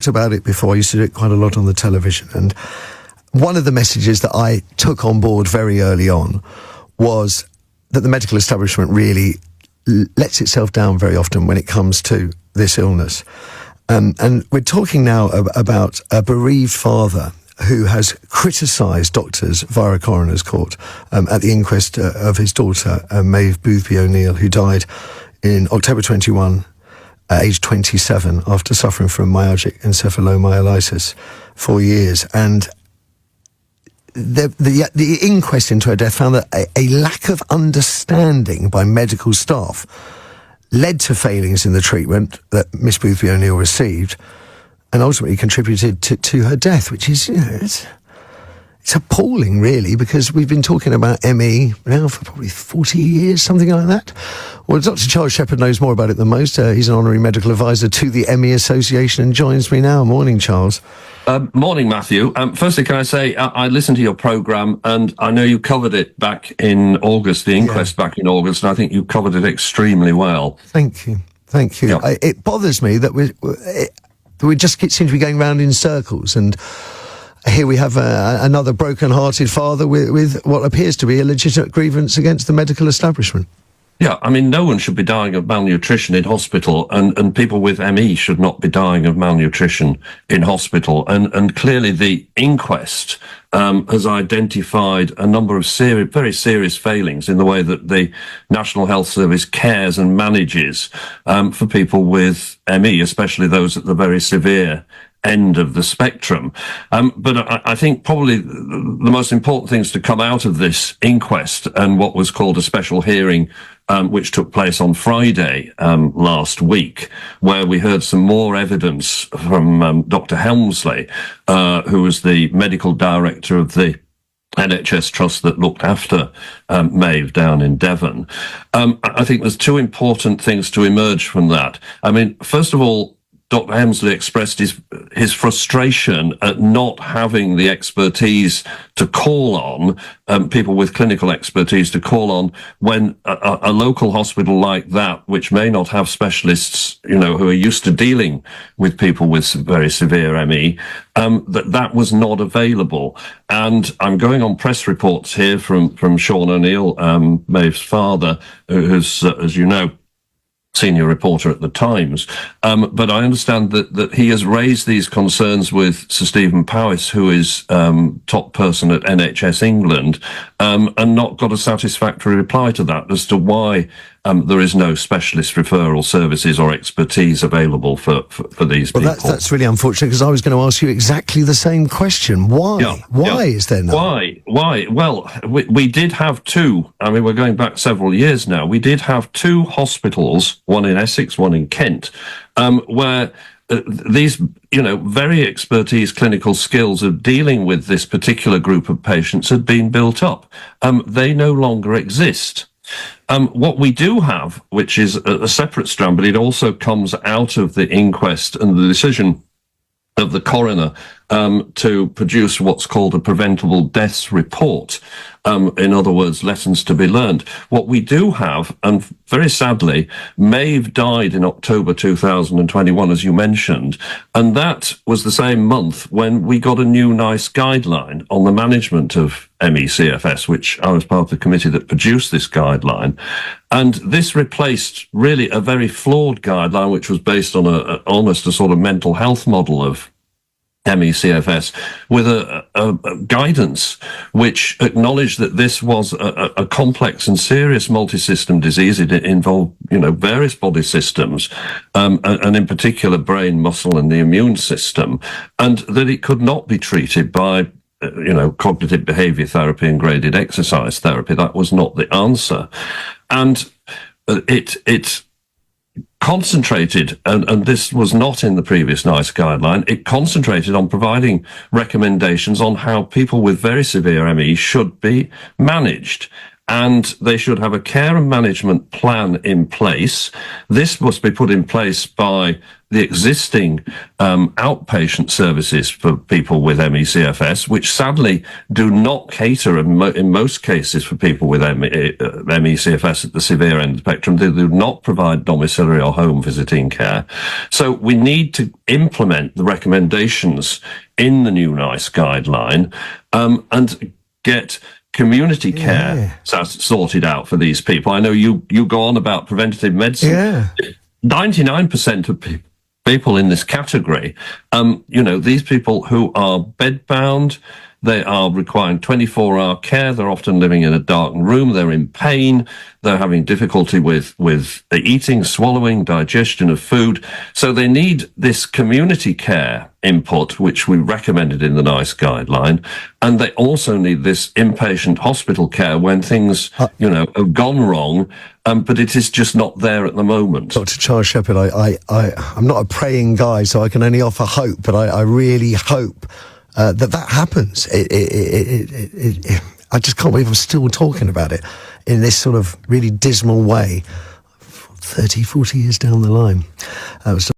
about it before. I used to do it quite a lot on the television, and one of the messages that I took on board very early on was that the medical establishment really lets itself down very often when it comes to this illness. And we're talking now about a bereaved father who has criticised doctors via a coroner's court at the inquest of his daughter, Maeve Boothby O'Neill, who died in October 21, aged 27, after suffering from myalgic encephalomyelitis 4 years. And the inquest into her death found that a lack of understanding by medical staff led to failings in the treatment that Miss Boothby O'Neill received, and ultimately contributed to her death, which is, it's appalling, really, because we've been talking about ME now for probably 40 years, something like that. Well, Dr. Charles Shepherd knows more about it than most. He's an honorary medical advisor to the ME Association and joins me now. Morning, Charles. Morning, Matthew. Firstly, can I say I listened to your programme, and I know you covered it back in August, the inquest back in August, and I think you covered it extremely well. Thank you. Thank you. Yeah. It bothers me that we just seem to be going round in circles, and here we have another broken-hearted father with what appears to be a legitimate grievance against the medical establishment. Yeah, I mean, no one should be dying of malnutrition in hospital, and people with ME should not be dying of malnutrition in hospital. And clearly the inquest has identified a number of very serious failings in the way that the National Health Service cares and manages for people with ME, especially those at the very severe end of the spectrum. But I think probably the most important things to come out of this inquest and what was called a special hearing, which took place on Friday last week, where we heard some more evidence from Dr. Helmsley, who was the medical director of the NHS trust that looked after Maeve down in Devon. I think there's two important things to emerge from that. I mean, first of all, Dr. Helmsley expressed his frustration at not having the expertise to call on, people with clinical expertise to call on when a local hospital like that, which may not have specialists, who are used to dealing with people with very severe ME, that was not available. And I'm going on press reports here from Sean O'Neill, Maeve's father, who's, as you know, senior reporter at the Times, but I understand that he has raised these concerns with Sir Stephen Powis, who is top person at NHS England, and not got a satisfactory reply to that as to why there is no specialist referral services or expertise available for these people. Well, that's really unfortunate, because I was going to ask you exactly the same question. Why? Why is there no? Why? Well, we did have two. I mean, we're going back several years now. We did have two hospitals, one in Essex, one in Kent, where these, very expertise clinical skills of dealing with this particular group of patients had been built up. They no longer exist. What we do have, which is a separate strand, but it also comes out of the inquest and the decision of the coroner to produce what's called a preventable deaths report. In other words, lessons to be learned. What we do have, and very sadly, Maeve died in October 2021, as you mentioned, and that was the same month when we got a new NICE guideline on the management of ME/CFS, which I was part of the committee that produced this guideline. And this replaced really a very flawed guideline, which was based on almost a sort of mental health model of ME/CFS, with a guidance which acknowledged that this was a complex and serious multi-system disease. It involved, various body systems, and in particular brain, muscle, and the immune system, and that it could not be treated by cognitive behavior therapy and graded exercise therapy. That was not the answer. And it concentrated, and this was not in the previous NICE guideline, it concentrated on providing recommendations on how people with very severe ME should be managed. And they should have a care and management plan in place. This must be put in place by the existing outpatient services for people with ME/CFS, which sadly do not cater in most cases for people with ME/CFS at the severe end of the spectrum. They do not provide domiciliary or home visiting care. So we need to implement the recommendations in the new NICE guideline and get community care sorted out for these people. I know you go on about preventative medicine. Yeah. 99% of people in this category, these people who are bedbound, they are requiring 24-hour care. They're often living in a darkened room. They're in pain. They're having difficulty with eating, swallowing, digestion of food. So they need this community care input, which we recommended in the NICE guideline. And they also need this inpatient hospital care when things, have gone wrong. But it is just not there at the moment. Dr. Charles Shepherd, I'm not a praying guy, so I can only offer hope, but I really hope that happens. I just can't believe I'm still talking about it in this sort of really dismal way 30, 40 years down the line.